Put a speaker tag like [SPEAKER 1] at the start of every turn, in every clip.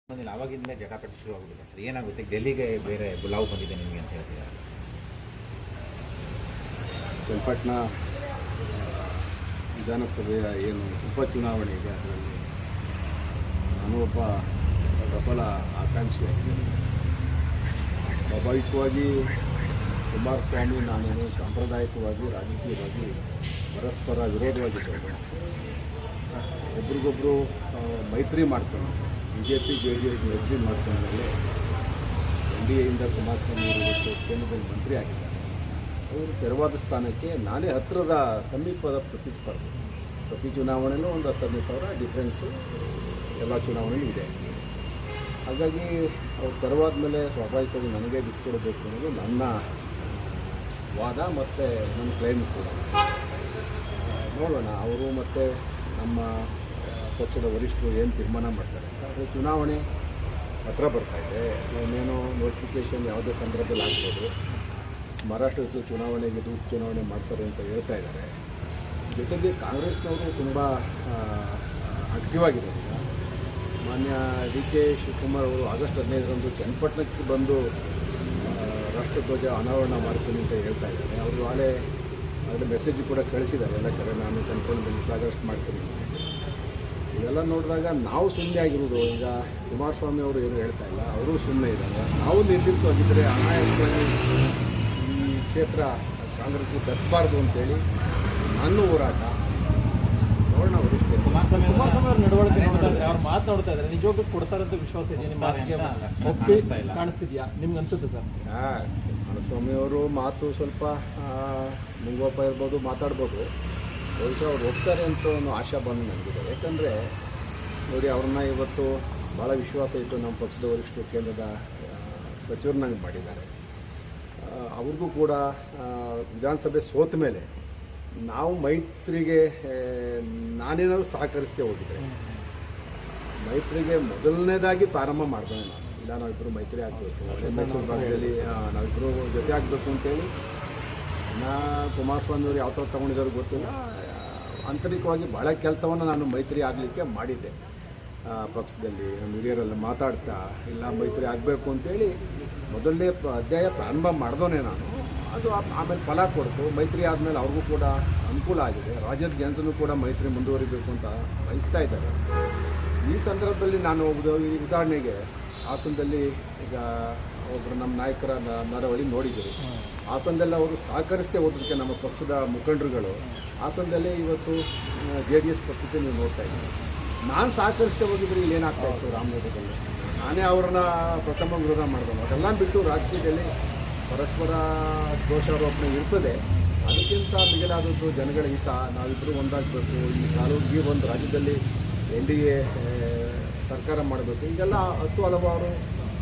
[SPEAKER 1] ಆವಾಗಿಂದ ಜಟಾಪಟಿ ಶುರು ಆಗೋದಿಲ್ಲ ಸರ್. ಏನಾಗುತ್ತೆ, ಡೆಲ್ಲಿಗೆ ಬೇರೆ ಬುಲಾವ್ ಬಂದಿದೆ ನಿಮಗೆ ಅಂತ ಹೇಳ್ತಿದ್ದಾರೆ.
[SPEAKER 2] ಚನ್ನಪಟ್ಟಣ ವಿಧಾನಸಭೆಯ ಏನು ಉಪಚುನಾವಣೆ ಇದೆ, ಅದರಲ್ಲಿ ನಾನು ಒಬ್ಬ ಪ್ರಬಲ ಆಕಾಂಕ್ಷಿಯಾಗಿದ್ದೇನೆ. ಸ್ವಾಭಾವಿಕವಾಗಿ ಕುಮಾರಸ್ವಾಮಿ ನಾನು ಸಾಂಪ್ರದಾಯಿಕವಾಗಿ ರಾಜಕೀಯವಾಗಿ ಪರಸ್ಪರ ವಿರೋಧವಾಗಿದ್ದೇವೆ. ಒಬ್ರಿಗೊಬ್ಬರು ಮೈತ್ರಿ ಮಾಡ್ಕೊಂಡು BJP JDS ಮೈತ್ರಿ ಮಾಡ್ಕೊಂಡಲ್ಲಿ NDAಯಿಂದ ಕುಮಾರಸ್ವಾಮಿ ಅವರು ಇವತ್ತು ಕೇಂದ್ರದಲ್ಲಿ ಮಂತ್ರಿ ಆಗಿದ್ದಾರೆ. ಅವರು ತೆರವಾದ ಸ್ಥಾನಕ್ಕೆ ನಾನೇ ಹತ್ತಿರದ ಸಮೀಪದ ಪ್ರತಿಸ್ಪರ್ಧೆ. ಪ್ರತಿ ಚುನಾವಣೆಯಲ್ಲೂ ಒಂದು 10-15,000 ಡಿಫ್ರೆನ್ಸು ಎಲ್ಲ ಚುನಾವಣೆಯೂ ಇದೆ. ಹಾಗಾಗಿ ಅವ್ರು ತೆರವಾದ ಮೇಲೆ ಸ್ವಾಭಾವಿಕವಾಗಿ ನನಗೆ ಬಿಟ್ಕೊಡಬೇಕು ಅನ್ನೋದು ನನ್ನ ವಾದ ಮತ್ತು ನನ್ನ ಕ್ಲೈಮ್ ಕೂಡ. ನೋಡೋಣ ಅವರು ಮತ್ತು ನಮ್ಮ ಪಕ್ಷದ ವರಿಷ್ಠರು ಏನು ತೀರ್ಮಾನ ಮಾಡ್ತಾರೆ. ಆದರೆ ಚುನಾವಣೆ ಹತ್ರ ಬರ್ತಾಯಿದೆ, ಇನ್ನೇನೋ ನೋಟಿಫಿಕೇಷನ್ ಯಾವುದೇ ಸಂದರ್ಭದಲ್ಲಿ ಆಗ್ಬೋದು. ಮಹಾರಾಷ್ಟ್ರದ ಚುನಾವಣೆಗೆ ಉಪಚುನಾವಣೆ ಮಾಡ್ತಾರೆ ಅಂತ ಹೇಳ್ತಾ ಇದ್ದಾರೆ. ಜೊತೆಗೆ ಕಾಂಗ್ರೆಸ್ನವರು ತುಂಬ ಆಕ್ಟಿವ್ ಆಗಿದ್ದಾರೆ. ಮಾನ್ಯ DK ಶಿವಕುಮಾರ್ ಅವರು ಆಗಸ್ಟ್ 15ರಂದು ಚನ್ನಪಟ್ಟಣಕ್ಕೆ ಬಂದು ರಾಷ್ಟ್ರಧ್ವಜ ಅನಾವರಣ ಮಾಡ್ತೀನಿ ಅಂತ ಹೇಳ್ತಾ ಇದ್ದಾರೆ. ಅವರು ಆಗಲೇ ಮೆಸೇಜ್ ಕೂಡ ಕಳಿಸಿದ್ದಾರೆ ಎಲ್ಲ ಕಡೆ, ನಾನು ಚನ್ನಪಟ್ಟಣದಲ್ಲಿ ಫ್ಲಾಗ್ ಮಾಡ್ತೀನಿ. ಇವೆಲ್ಲ ನೋಡಿದಾಗ ನಾವು ಸುಮ್ಮನೆ ಆಗಿರೋದು. ಈಗ ಕುಮಾರಸ್ವಾಮಿ ಅವರು ಏನು ಹೇಳ್ತಾ ಇಲ್ಲ, ಅವರು ಸುಮ್ಮನೆ ಇದ್ದಾರೆ. ನಾವು ನಿರ್ದಿಷ್ಟವಾಗಿದ್ದರೆ ಅನಾಯಾಸವಾಗಿ ಈ ಕ್ಷೇತ್ರ ಕಾಂಗ್ರೆಸ್ಗೆ ತಪ್ಪಬಾರ್ದು ಅಂತೇಳಿ ನನ್ನ ಹೋರಾಟ. ನೋಡೋಣ ವರಿಷ್ಠ
[SPEAKER 3] ಕುಮಾರಸ್ವಾಮಿ ಅವ್ರ ನಡವಳಿಕೆ ಅವ್ರು ಮಾತನಾಡ್ತಾ ಇದ್ದಾರೆ, ನಿಜವಾಗ್ಲೂ ಕೊಡ್ತಾರಂತ ವಿಶ್ವಾಸ ಇದೆ ನಿಮ್ಮ ಕಾಣಿಸ್ತಿದ್ಯಾ ನಿಮ್ಗೆ ಅನ್ಸುತ್ತೆ ಸರ್?
[SPEAKER 2] ಕುಮಾರಸ್ವಾಮಿ ಅವರು ಮಾತು ಸ್ವಲ್ಪ ಮುಂಗೋಪ ಇರ್ಬೋದು, ಮಾತಾಡ್ಬೋದು. ಬಹುಶಃ ಅವ್ರು ಹೋಗ್ತಾರೆ ಅಂತ ಒಂದು ಆಶಾ ಬಂದು ನನಗಿದೆ. ಯಾಕಂದರೆ ನೋಡಿ, ಅವ್ರನ್ನ ಇವತ್ತು ಭಾಳ ವಿಶ್ವಾಸ ಇಟ್ಟು ನಮ್ಮ ಪಕ್ಷದ ವರಿಷ್ಠರು ಕೇಂದ್ರದ ಸಚಿವರನ್ನಾಗಿ ಮಾಡಿದ್ದಾರೆ. ಅವ್ರಿಗೂ ಕೂಡ ವಿಧಾನಸಭೆ ಸೋತ ಮೇಲೆ ನಾವು ಮೈತ್ರಿಗೆ ನಾನೇನಾದರೂ ಸಹಕರಿಸ್ತೇ ಹೋಗಿದ್ದೆ. ಮೈತ್ರಿಗೆ ಮೊದಲನೇದಾಗಿ ಪ್ರಾರಂಭ ಮಾಡಿದೆ ನಾನು. ಇಲ್ಲ, ನಾವಿಬ್ಬರು ಮೈತ್ರಿ ಆಗಬೇಕು, ಮೈಸೂರು ಭಾಗದಲ್ಲಿ ನಾವಿಬ್ಬರು ಜೊತೆ ಆಗಬೇಕು ಅಂತೇಳಿ ಕುಮಾರಸ್ವಾಮಿ ಅವರು ಯಾವ ಥರ ತೊಗೊಂಡಿದ್ದಾರೆ ಗೊತ್ತಿಲ್ಲ. ಆಂತರಿಕವಾಗಿ ಭಾಳ ಕೆಲಸವನ್ನು ನಾನು ಮೈತ್ರಿ ಆಗಲಿಕ್ಕೆ ಮಾಡಿದ್ದೆ. ಪಕ್ಷದಲ್ಲಿ ಹಿರಿಯರೆಲ್ಲ ಮಾತಾಡ್ತಾ ಇಲ್ಲ ಮೈತ್ರಿ ಆಗಬೇಕು ಅಂತೇಳಿ ಮೊದಲನೇ ಅಧ್ಯಾಯ ಪ್ರಾರಂಭ ಮಾಡಿದೋನೆ ನಾನು. ಅದು ಆಮೇಲೆ ಫಲ ಕೊಡ್ತು. ಮೈತ್ರಿ ಆದಮೇಲೆ ಅವ್ರಿಗೂ ಕೂಡ ಅನುಕೂಲ ಆಗಿದೆ. ರಾಜ್ಯದ ಜನತೆಯೂ ಕೂಡ ಮೈತ್ರಿ ಮುಂದುವರಿಬೇಕು ಅಂತ ಬಯಸ್ತಾ ಇದ್ದಾರೆ. ಈ ಸಂದರ್ಭದಲ್ಲಿ ನಾನು ಈ ಉದಾಹರಣೆಗೆ ಹಾಸನದಲ್ಲಿ ಈಗ ಒಬ್ಬರು ನಮ್ಮ ನಾಯಕರ ನಡವಳಿ ನೋಡಿದ್ದೀರಿ. ಹಾಸನದಲ್ಲಿ ಅವರು ಸಹಕರಿಸ್ತೇ ಹೋದಕ್ಕೆ ನಮ್ಮ ಪಕ್ಷದ ಮುಖಂಡರುಗಳು ಹಾಸನದಲ್ಲೇ ಇವತ್ತು JDS ಪರಿಸ್ಥಿತಿ ನೀವು ನೋಡ್ತಾ ಇದ್ದೀರಿ. ನಾನು ಸಹಕರಿಸ್ತೇ ಹೋಗಿದ್ರೆ ಇಲ್ಲಿ ಏನಾಗ್ತಾ ಇತ್ತು ರಾಮನಗರದಲ್ಲಿ. ನಾನೇ ಅವ್ರನ್ನ ಪ್ರಥಮ ವಿರೋಧ ಮಾಡಿದನು. ಅದೆಲ್ಲ ಬಿಟ್ಟು ರಾಜಕೀಯದಲ್ಲಿ ಪರಸ್ಪರ ದೋಷಾರೋಪಣೆ ಇರ್ತದೆ. ಅದಕ್ಕಿಂತ ಮಿಗಿಲಾದದ್ದು ಜನಗಳ ಹಿತ. ನಾವಿಬ್ಬರು ಒಂದಾಗಬೇಕು, ಈ ತಾಲೂಕಿಗೆ ಒಂದು ರಾಜ್ಯದಲ್ಲಿ NDA ಸರ್ಕಾರ ಮಾಡಬೇಕು. ಈಗೆಲ್ಲ ಹಲವಾರು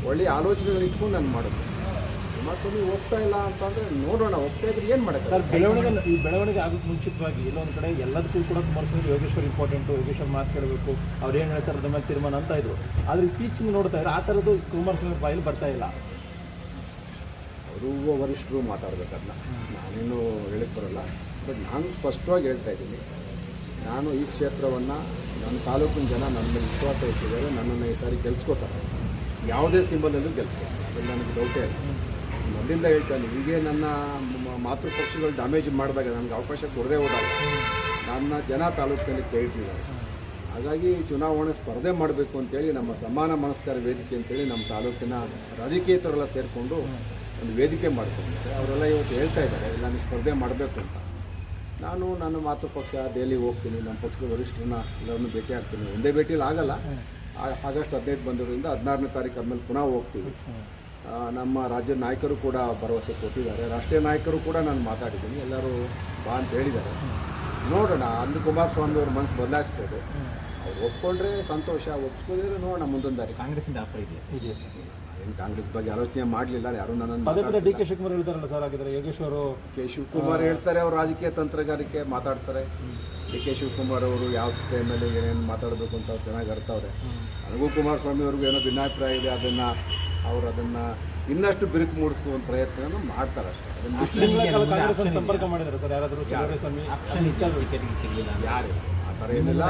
[SPEAKER 2] ಒಳ್ಳೆಯ ಆಲೋಚನೆಗಳು ಇಟ್ಕೊಂಡು ನಾನು ಮಾಡೋದು. ಕುಮಾರಸ್ವಾಮಿ ಹೋಗ್ತಾ ಇಲ್ಲ ಅಂತಂದರೆ ನೋಡೋಣ, ಹೋಗ್ತಾ ಇದ್ರೆ ಏನು ಮಾಡೋದು
[SPEAKER 3] ಸರ್? ಈ ಬೆಳವಣಿಗೆ ಆಗೋಕ್ಕೆ ಮುಂಚಿತವಾಗಿ ಎಲ್ಲೊಂದು ಕಡೆ ಎಲ್ಲದಕ್ಕೂ ಕೂಡ ಕುಮಾರಸ್ವಾಮಿ ಯೋಗೇಶ್ವರ್ ಇಂಪಾರ್ಟೆಂಟು, ಯೋಗೇಶ್ವರ್ ಮಾತು ಕೇಳಬೇಕು, ಅವ್ರು ಏನು ಹೇಳ್ತಾರೆ ಅದ್ರ ಮೇಲೆ ತೀರ್ಮಾನ ಅಂತ ಇದ್ರು. ಆದರೆ ಇತ್ತೀಚಿಗೆ ನೋಡ್ತಾ ಇದ್ರೆ ಆ ಥರದ್ದು ಕುಮಾರಸ್ವಾಮಿ ಬಾಯಲ್ಲಿ ಬರ್ತಾ ಇಲ್ಲ.
[SPEAKER 2] ಅವರು ವರಿಷ್ಠರು ಮಾತಾಡಬೇಕದನ್ನ ನಾನೇನು ಹೇಳಕ್ಕೆ ಬರೋಲ್ಲ. ಬಟ್ ನಾನು ಸ್ಪಷ್ಟವಾಗಿ ಹೇಳ್ತಾ ಇದ್ದೀನಿ, ನಾನು ಈ ಕ್ಷೇತ್ರವನ್ನು ನನ್ನ ತಾಲೂಕಿನ ಜನ ನನ್ನ ಮೇಲೆ ವಿಶ್ವಾಸ ಇಟ್ಟಿದ್ದಾರೆ. ನನ್ನನ್ನು ಈ ಸಾರಿ ಗೆಲ್ಸ್ಕೋತಾರೆ, ಯಾವುದೇ ಸಿಂಬಲಲ್ಲೂ ಗೆಲ್ಸ್ಕೊತಾರೆ. ಅದ್ರಲ್ಲಿ ನನಗೆ ಡೌಟೇ ಇಲ್ಲ. ಮೊದಲಿಂದ ಹೇಳ್ತಾನೆ, ಹೀಗೆ ನನ್ನ ಮಾತೃಪಕ್ಷಗಳು ಡ್ಯಾಮೇಜ್ ಮಾಡಿದಾಗ, ನನಗೆ ಅವಕಾಶ ಕೊಡದೆ ಹೋದಾಗ ನನ್ನ ಜನ ತಾಲೂಕಿನಲ್ಲಿ ಕೈ ಇಟ್ಟಿದ್ದಾರೆ. ಹಾಗಾಗಿ ಚುನಾವಣೆ ಸ್ಪರ್ಧೆ ಮಾಡಬೇಕು ಅಂತೇಳಿ ನಮ್ಮ ಸಮಾನ ಮನಸ್ಕಾರ ವೇದಿಕೆ ಅಂತೇಳಿ ನಮ್ಮ ತಾಲೂಕಿನ ರಾಜಕೀಯತರೆಲ್ಲ ಸೇರಿಕೊಂಡು ಒಂದು ವೇದಿಕೆ ಮಾಡ್ಕೊಂಡಿದ್ದಾರೆ. ಅವರೆಲ್ಲ ಇವತ್ತು ಹೇಳ್ತಾ ಇದ್ದಾರೆ ಇಲ್ಲ ನೀವು ಸ್ಪರ್ಧೆ ಮಾಡಬೇಕು ಅಂತ. ನಾನು ನನ್ನ ಮಾತೃಪಕ್ಷ ದೆಹಲಿಗೆ ಹೋಗ್ತೀನಿ, ನಮ್ಮ ಪಕ್ಷದ ವರಿಷ್ಠರನ್ನ ಎಲ್ಲರನ್ನೂ ಭೇಟಿ ಆಗ್ತೀನಿ. ಒಂದೇ ಭೇಟಿಯಲ್ಲಿ ಆಗಲ್ಲ, ಆಗಸ್ಟ್ 15 ಬಂದಿರೋದ್ರಿಂದ 16ನೇ ತಾರೀಕು ಆದಮೇಲೆ ಪುನಃ ಹೋಗ್ತೀವಿ. ನಮ್ಮ ರಾಜ್ಯದ ನಾಯಕರು ಕೂಡ ಭರವಸೆ ಕೊಟ್ಟಿದ್ದಾರೆ. ರಾಷ್ಟ್ರೀಯ ನಾಯಕರು ಕೂಡ ನಾನು ಮಾತಾಡಿದ್ದೀನಿ, ಎಲ್ಲರೂ ಬಾ ಅಂತ ಹೇಳಿದ್ದಾರೆ. ನೋಡೋಣ, ಅಲ್ಲಿ ಕುಮಾರಸ್ವಾಮಿ ಅವ್ರ ಮನಸ್ಸು ಬದಲಾಯಿಸ್ಬೋದು. ಅವ್ರು ಒಪ್ಕೊಂಡ್ರೆ ಸಂತೋಷ, ಒಪ್ಪಿದ್ರೆ ನೋಡೋಣ ಮುಂದೊಂದು ದಾರಿ.
[SPEAKER 1] ಕಾಂಗ್ರೆಸ್ಸಿಂದ ಆಫರ್ ಇದೆಯಾ ಸರ್?
[SPEAKER 2] ಏನು ಕಾಂಗ್ರೆಸ್ ಬಗ್ಗೆ ಆಲೋಚನೆ ಮಾಡಲಿಲ್ಲ ಯಾರು. ನನ್ನನ್ನು
[SPEAKER 3] DK ಶಿವಕುಮಾರ್ ಹೇಳ್ತಾರಲ್ಲ ಸರ್, ಆಗಿದ್ದಾರೆ ಯೋಗೇಶ್ವರು
[SPEAKER 2] ಶಿವಕುಮಾರ್ ಹೇಳ್ತಾರೆ, ಅವ್ರು ರಾಜಕೀಯ ತಂತ್ರಗಾರಿಕೆ ಮಾತಾಡ್ತಾರೆ. DK ಶಿವಕುಮಾರ್ ಅವರು ಯಾವ ಟೈಮಲ್ಲಿ ಏನೇನು ಮಾತಾಡಬೇಕು ಅಂತ ಅವ್ರು ಚೆನ್ನಾಗಿ ಅರ್ಥವ್ರೆ. ನನಗೂ ಕುಮಾರಸ್ವಾಮಿ ಅವ್ರಿಗೂ ಏನೋ ಭಿನ್ನಾಭಿಪ್ರಾಯ ಇದೆ. ಅದನ್ನು ಇನ್ನಷ್ಟು ಬಿರುಕು ಮೂಡಿಸುವ ಪ್ರಯತ್ನ ಮಾಡ್ತಾರೆ ಅಷ್ಟೇ.
[SPEAKER 3] ಸಂಪರ್ಕ ಮಾಡಿದ್ದಾರೆ ಸರ್ ಯಾರಾದರೂ?
[SPEAKER 1] ಯಾರು ಆ ಥರ ಏನಿಲ್ಲ.